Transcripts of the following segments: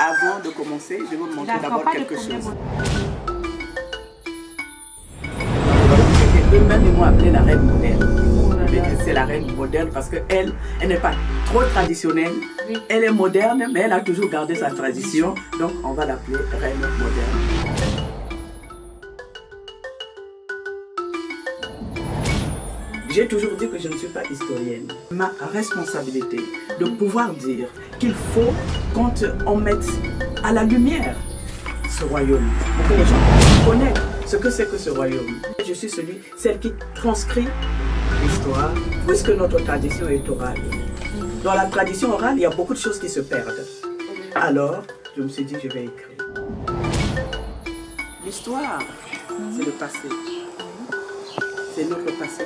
avant de commencer, je vais vous montrer d'abord quelque chose. Eux-mêmes, ils m'ont appelé la reine moderne. C'est la reine moderne parce qu'elle n'est pas trop traditionnelle. Oui. Elle est moderne, mais elle a toujours gardé sa tradition. Donc, on va l'appeler reine moderne. J'ai toujours dit que je ne suis pas historienne. Ma responsabilité de pouvoir dire qu'il faut qu'on mette à la lumière ce royaume, pour que les gens connaissent ce que c'est que ce royaume. Je suis celle qui transcrit l'histoire, puisque notre tradition est orale. Dans la tradition orale, il y a beaucoup de choses qui se perdent. Alors, je me suis dit, je vais écrire. L'histoire, c'est le passé. C'est notre passé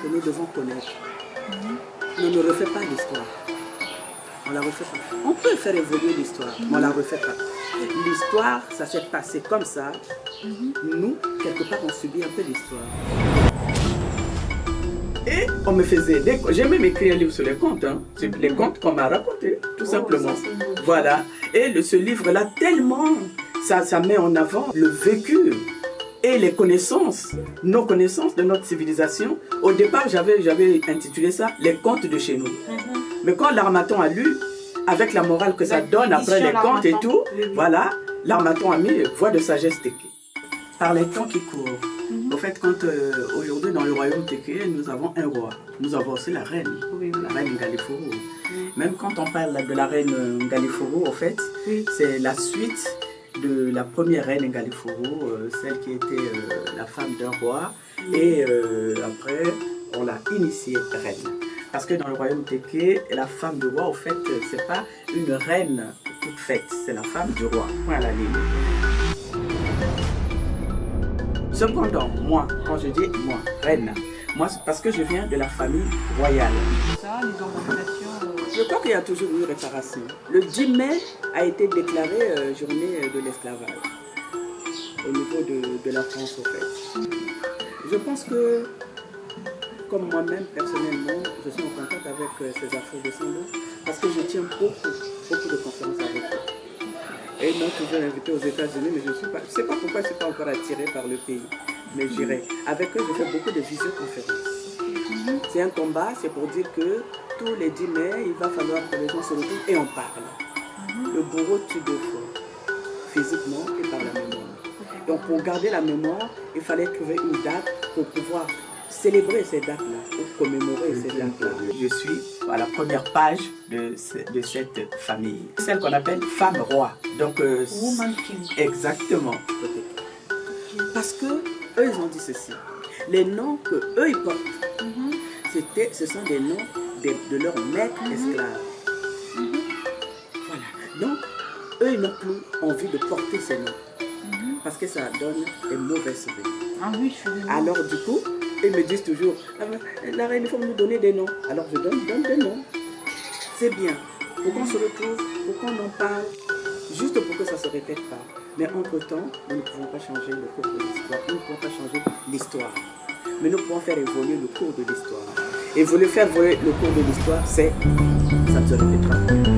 que nous devons connaître. On ne refait pas l'histoire. On la refait pas. On peut faire évoluer l'histoire, mais on ne la refait pas. L'histoire, ça s'est passé comme ça. Nous, quelque part, on subit un peu l'histoire. Et on me faisait des contes. J'ai même écrit un livre sur les contes. Sur les contes qu'on m'a racontés, tout simplement. Voilà. Et ce livre-là, tellement, ça met en avant le vécu et les connaissances, nos connaissances de notre civilisation. Au départ, j'avais intitulé ça « Les contes de chez nous ». Mais quand l'Harmattan a lu, avec la morale que ça donne après les contes et tout, voilà, l'Harmattan a mis « Voix de sagesse Téké ». Par les temps qui courent. Au fait, quand aujourd'hui dans le royaume Téké, nous avons un roi. Nous avons aussi la reine, la reine Ngaliforo. Même quand on parle de la reine Ngaliforo, au fait, c'est la suite de la première reine Ngaliforo, celle qui était la femme d'un roi. Et après, on l'a initiée reine. Parce que dans le royaume Téké, la femme du roi, au fait, c'est pas une reine toute faite, c'est la femme du roi. Point à la ligne. Cependant, moi, quand je dis moi, reine, moi, c'est parce que je viens de la famille royale. Ça, les organisations... Je crois qu'il y a toujours eu réparation. Le 10 mai a été déclaré journée de l'esclavage au niveau de la France, au fait. Je pense que, comme moi-même, personnellement, je suis en contact avec ces afro-descendants parce que je tiens beaucoup de conférences avec eux. Et ils m'ont toujours invité aux États-Unis, mais je ne sais pas pourquoi je ne suis pas encore attirée par le pays. Mais j'irai. Avec eux, je fais beaucoup de visioconférences. C'est un combat, c'est pour dire que tous les 10 mai, il va falloir que les gens se retrouvent et on parle. Le bourreau tue deux fois, physiquement et par la mémoire. Donc pour garder la mémoire, il fallait trouver une date pour pouvoir célébrer ces dates-là, pour commémorer ces dates-là. Je suis à la première page de cette famille, celle qu'on appelle femme roi. Donc, Woman King. Exactement. Parce que eux, ils ont dit ceci. Les noms que eux ils portent, ce sont des noms de leurs maîtres esclaves. Voilà. Donc, eux, ils n'ont plus envie de porter ces noms. Parce que ça donne des mauvais souvenirs. Ah oui, je suis Alors, du coup, ils me disent toujours, la reine, il faut nous donner des noms. Alors je donne des noms. C'est bien. Pour qu'on se retrouve, pour qu'on en parle, juste pour que ça ne se répète pas. Mais entre-temps, nous ne pouvons pas changer le cours de l'histoire. Nous ne pouvons pas changer l'histoire. Mais nous pouvons faire évoluer le cours de l'histoire. Et faire évoluer le cours de l'histoire, ça ne se répétera pas.